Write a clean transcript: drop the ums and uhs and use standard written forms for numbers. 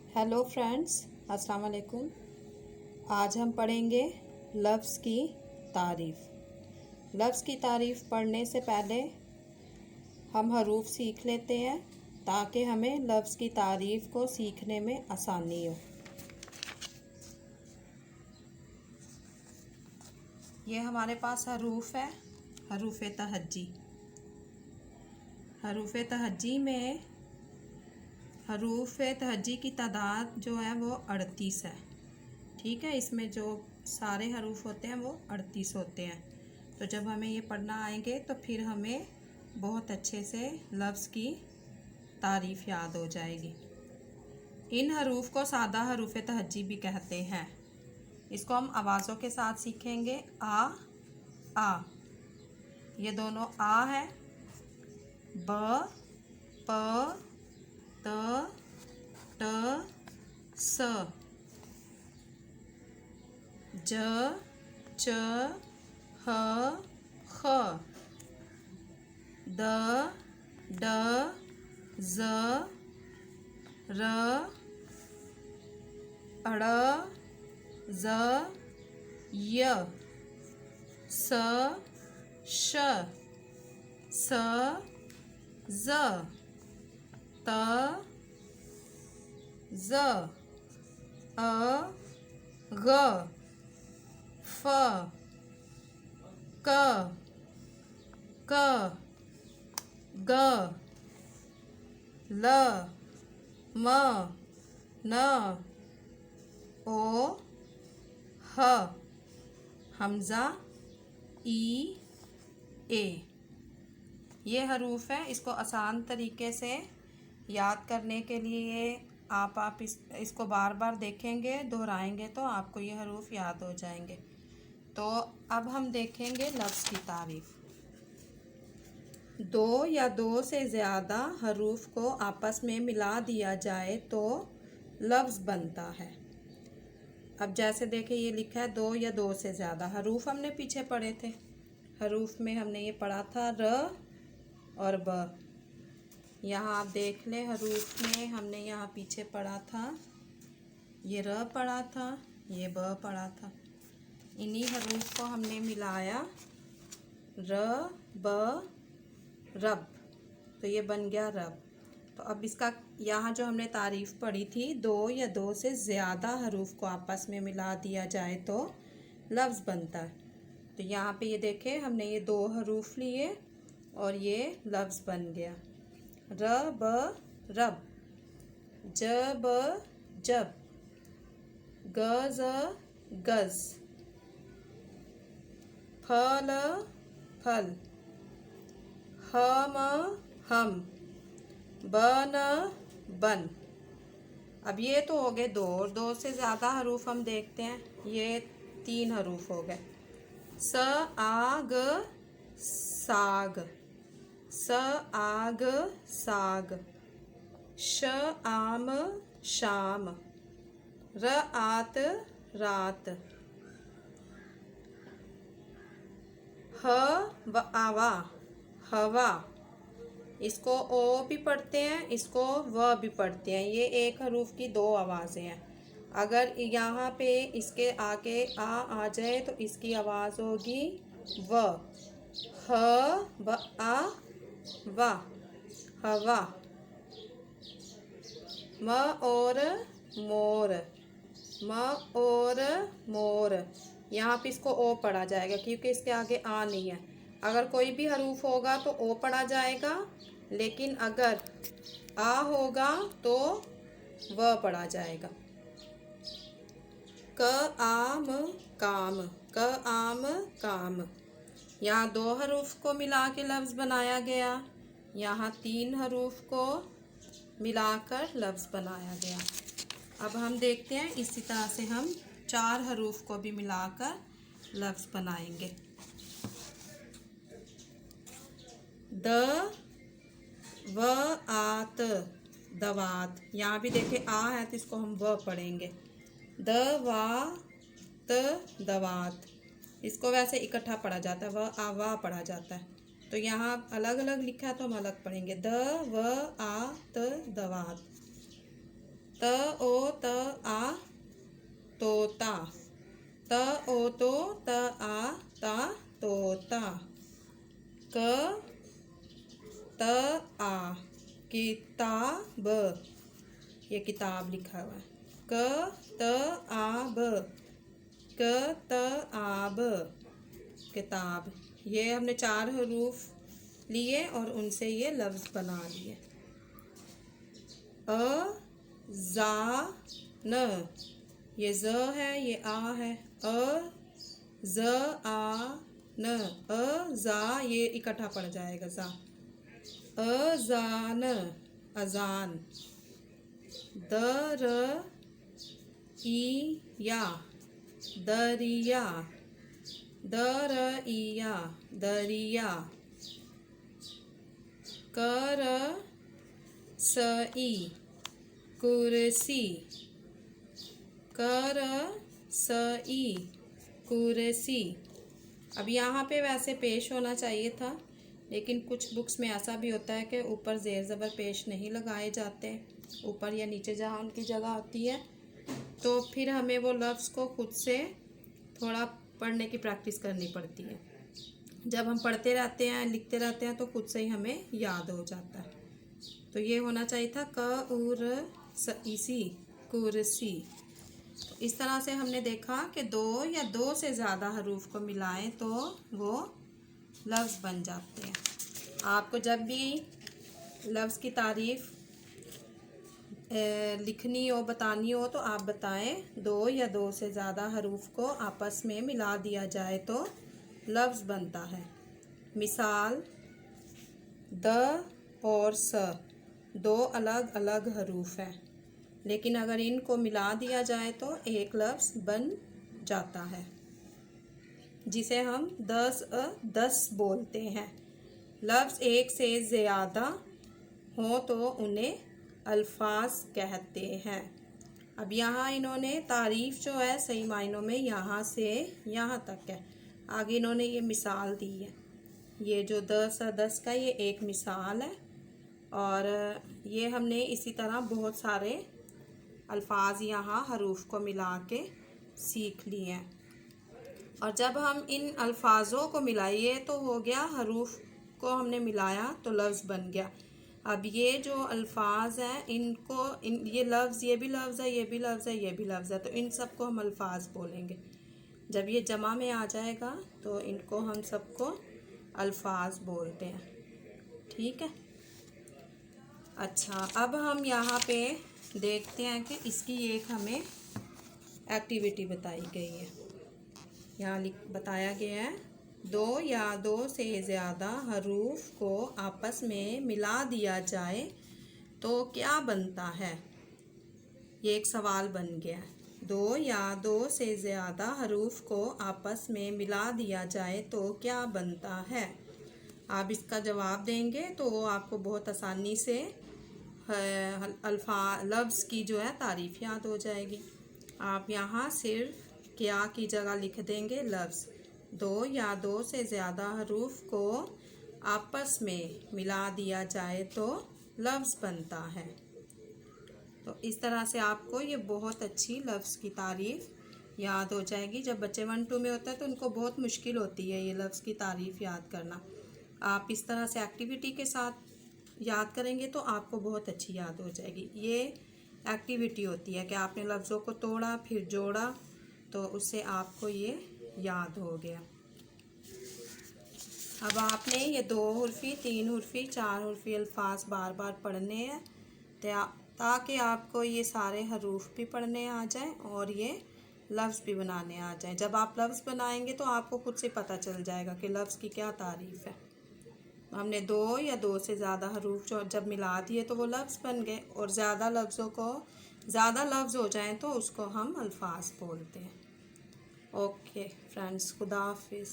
Hello friends, अस्सलाम वालेकुम। आज हम पढ़ेंगे लफ्ज़ की तारीफ़। लफ्ज़ की तारीफ़ पढ़ने से पहले हम हरूफ सीख लेते हैं ताकि हमें लफ्ज़ की तारीफ़ को सीखने में आसानी हो। ये हमारे पास हरूफ है, हरूफ तहज्जी। हरूफ तहज्जी में हरूफ तहज्जी की तादाद जो है वो 38 है। ठीक है, इसमें जो सारे हरूफ होते हैं वो 38 होते हैं। तो जब हमें ये पढ़ना आएंगे तो फिर हमें बहुत अच्छे से लफ्ज़ की तारीफ़ याद हो जाएगी। इन हरूफ को सादा हरूफ तहज्जी भी कहते हैं। इसको हम आवाज़ों के साथ सीखेंगे। आ, ये दोनों आ है। ब, प, त, ट, स, ज, च, ह, ख, द, ड, ज़, र, अड़, ज़, य, स, श, स, ज़, त, ज़, अ, ग, फ, क, ग, ल, म, न, ओ, ह, हमज़ा, ई, ए। ये हरूफ है। इसको आसान तरीके से याद करने के लिए आप इसको बार बार देखेंगे, दोहराएंगे तो आपको ये हरूफ याद हो जाएंगे। तो अब हम देखेंगे लफ्ज़ की तारीफ़। दो या दो से ज़्यादा हरूफ को आपस में मिला दिया जाए तो लफ्ज़ बनता है। अब जैसे देखें, ये लिखा है दो या दो से ज़्यादा। हरूफ हमने पीछे पढ़े थे। हरूफ में हमने ये पढ़ा था र और ब। यहाँ आप देख लें, हरूफ में हमने यहाँ पीछे पढ़ा था, ये र पढ़ा था, ये ब पढ़ा था। इन्हीं हरूफ को हमने मिलाया, र ब रब, तो ये बन गया रब। तो अब इसका यहाँ जो हमने तारीफ़ पढ़ी थी, दो या दो से ज़्यादा हरूफ को आपस में मिला दिया जाए तो लफ्ज़ बनता है। तो यहाँ पे ये देखें, हमने ये दो हरूफ लिए और ये लफ्ज़ बन गया। र ब रब, ज ब जब, ग ज़ गज़, फ ल फल, ह म हम, ब न बन। अब ये तो हो गए दो, और दो से ज़्यादा हरूफ हम देखते हैं। ये तीन हरूफ हो गए। स आग साग, स आग साग, श आम शाम, र आत रात, ह व आवा हवा। इसको ओ भी पढ़ते हैं, इसको व भी पढ़ते हैं। ये एक हरूफ की दो आवाज़ें हैं। अगर यहाँ पे इसके आगे आ जाए तो इसकी आवाज़ होगी व। ह व आ वा हवा। म और मोर, म और मोर। यहाँ पे इसको ओ पढ़ा जाएगा क्योंकि इसके आगे आ नहीं है। अगर कोई भी हरूफ होगा तो ओ पढ़ा जाएगा, लेकिन अगर आ होगा तो व पढ़ा जाएगा। क आम काम, क आम काम। यहाँ दो हरूफ को मिला के लफ्ज़ बनाया गया, यहाँ तीन हरूफ को मिलाकर लफ्ज़ बनाया गया। अब हम देखते हैं, इसी तरह से हम चार हरूफ को भी मिलाकर लफ्ज़ बनाएंगे। द व आत दवात। यहाँ भी देखें आ है तो इसको हम व पढ़ेंगे। द वा त दवात। इसको वैसे इकट्ठा पढ़ा जाता है, व आ वा पढ़ा जाता है। तो यहाँ अलग अलग लिखा है तो हम अलग पढ़ेंगे। द व आ त दवात। त ओ त आ तोता, त ओ तो त आ ता तोता। क त आ किताब, ये किताब लिखा हुआ है। क त आ ब, क त आ ब किताब। ये हमने 4 हरूफ लिए और उनसे ये लफ्ज़ बना लिए। अ जा न, ये ज है, ये आ है। अ ज आ न, अ जा ये इकट्ठा पड़ जाएगा जा। अजान, अजान। दर ई या, दरिया, दर इया दरिया। कर सई कुर्सी, कर सई कुर्सी। अब यहाँ पे वैसे पेश होना चाहिए था, लेकिन कुछ बुक्स में ऐसा भी होता है कि ऊपर ज़ेर ज़बर पेश नहीं लगाए जाते, ऊपर या नीचे जहाँ उनकी जगह होती है। तो फिर हमें वो लफ्ज़ को खुद से थोड़ा पढ़ने की प्रैक्टिस करनी पड़ती है। जब हम पढ़ते रहते हैं, लिखते रहते हैं, तो खुद से ही हमें याद हो जाता है। तो ये होना चाहिए था क उर इसी कुर्सी। तो इस तरह से हमने देखा कि 2 या 2 से ज़्यादा हरूफ को मिलाएं तो वो लफ्ज़ बन जाते हैं। आपको जब भी लफ्ज़ की तारीफ़ लिखनी हो, बतानी हो, तो आप बताएं 2 या 2 से ज़्यादा हरूफ को आपस में मिला दिया जाए तो लफ्ज़ बनता है। मिसाल, द और स 2 अलग अलग हरूफ हैं, लेकिन अगर इनको मिला दिया जाए तो एक लफ्ज़ बन जाता है, जिसे हम 10 बोलते हैं। लफ्ज़ एक से ज़्यादा हो तो उन्हें अल्फाज कहते हैं। अब यहाँ इन्होंने तारीफ़ जो है सही मायनों में यहाँ से यहाँ तक है। आगे इन्होंने ये मिसाल दी है। ये जो 10 का ये एक मिसाल है, और ये हमने इसी तरह बहुत सारे अल्फाज यहाँ हरूफ को मिला के सीख लिए हैं। और जब हम इन अल्फाजों को मिलाइए तो हो गया, हरूफ को हमने मिलाया तो लफ्ज़ बन गया। अब ये जो अल्फाज हैं इनको ये लफ्ज़, ये भी लफ्ज़ है, ये भी लफ्ज़ है, ये भी लफ्ज़ है, तो इन सबको हम अल्फाज बोलेंगे। जब ये जमा में आ जाएगा तो इनको हम सबको अल्फाज बोलते हैं। ठीक है। अच्छा, अब हम यहाँ पे देखते हैं कि इसकी एक हमें एक्टिविटी बताई गई है। यहाँ बताया गया है 2 या 2 से ज़्यादा हरूफ को आपस में मिला दिया जाए तो क्या बनता है। ये एक सवाल बन गया। 2 या 2 से ज़्यादा हरूफ को आपस में मिला दिया जाए तो क्या बनता है। आप इसका जवाब देंगे तो वो आपको बहुत आसानी से लफ्ज़ की जो है तारीफ़ याद हो जाएगी। आप यहाँ सिर्फ क्या की जगह लिख देंगे लफ्ज़। 2 या 2 से ज़्यादा हरूफ को आपस में मिला दिया जाए तो लफ्ज़ बनता है। तो इस तरह से आपको ये बहुत अच्छी लफ्ज़ की तारीफ़ याद हो जाएगी। जब बच्चे 1-2 में होता है तो उनको बहुत मुश्किल होती है ये लफ्ज़ की तारीफ़ याद करना। आप इस तरह से एक्टिविटी के साथ याद करेंगे तो आपको बहुत अच्छी याद हो जाएगी। ये एक्टिविटी होती है कि आपने लफ्ज़ों को तोड़ा फिर जोड़ा, तो उससे आपको ये याद हो गया। अब आपने ये 2 हुर्फ़ी, 3 हुर्फ़ी, 4 हुर्फ़ी अल्फाज बार बार पढ़ने हैं ताकि आपको ये सारे हरूफ भी पढ़ने आ जाएं और ये लफ्ज़ भी बनाने आ जाएं। जब आप लफ्ज़ बनाएंगे तो आपको खुद से पता चल जाएगा कि लफ्ज़ की क्या तारीफ़ है। हमने 2 या 2 से ज़्यादा हरूफ जो जब मिला दिए तो वो लफ्ज़ बन गए, और ज़्यादा लफ्ज़ों को ज़्यादा लफ्ज़ हो जाएं तो उसको हम अल्फाज बोलते हैं। ओके फ्रेंड्स, खुदा हाफिज़।